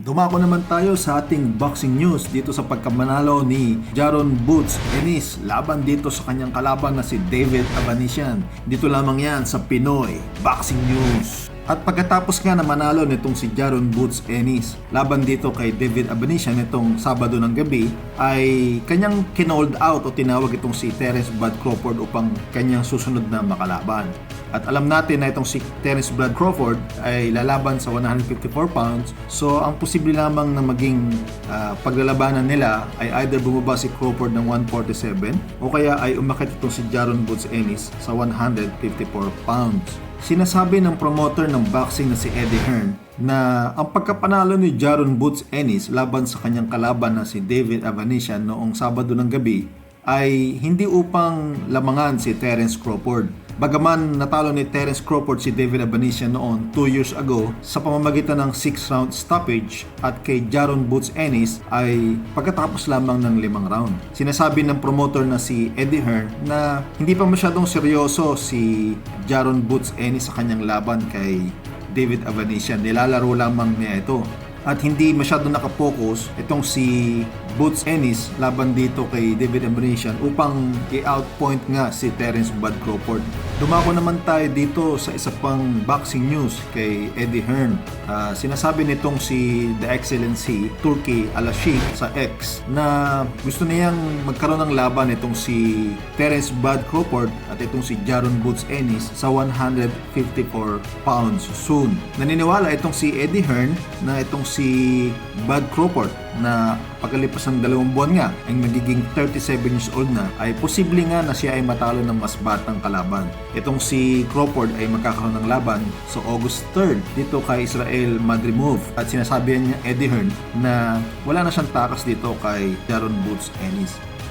Dumako naman tayo sa ating boxing news dito sa pagkamanalo ni Jaron Boots Ennis laban dito sa kanyang kalaban na si David Avanesyan. Dito lamang yan sa Pinoy Boxing News. At pagkatapos nga na manalo nitong si Jaron Boots Ennis laban dito kay David Avanesyan nitong Sabado ng gabi, ay kanyang kinold out o tinawag itong si Terence Bud Crawford upang kanyang susunod na makalaban. At alam natin na itong si Terence Bud Crawford ay lalaban sa 154 pounds. So ang posible lamang na maging paglalabanan nila ay either bumaba si Crawford ng 147 o kaya ay umakit itong si Jaron Boots Ennis sa 154 pounds. Sinasabi ng promoter ng boxing na si Eddie Hearn na ang pagkapanalo ni Jaron Boots Ennis laban sa kanyang kalaban na si David Avanesyan noong Sabado ng gabi ay hindi upang lamangan si Terence Crawford. Bagaman natalo ni Terence Crawford si David Avanesyan noon 2 years ago sa pamamagitan ng 6-round stoppage, at kay Jaron Boots Ennis ay pagkatapos lamang ng 5 round. Sinasabi ng promoter na si Eddie Hearn na hindi pa masyadong seryoso si Jaron Boots Ennis sa kanyang laban kay David Avanesyan. Nilalaro lamang niya ito. At hindi masyadong nakapokus itong si Boots Ennis laban dito kay David Avanesyan upang i-outpoint nga si Terence Bud Crawford. Dumako naman tayo dito sa isa pang boxing news kay Eddie Hearn. Sinasabi nitong si The Excellency Turki Al-Sheikh sa X na gusto niyang magkaroon ng laban itong si Terence Bud Crawford at itong si Jaron Boots Ennis sa 154 pounds soon. Naniniwala itong si Eddie Hearn na itong si Bud Crawford na pagkalipas ng 2 buwan nga ay magiging 37 years old na, ay posible nga na siya ay matalo ng mas batang kalaban. Itong si Crawford ay magkakaroon ng laban sa August 3rd dito kay Israel Madrimov, at sinasabi niya Eddie Hearn na wala na siyang takas dito kay Jaron Boots Ennis.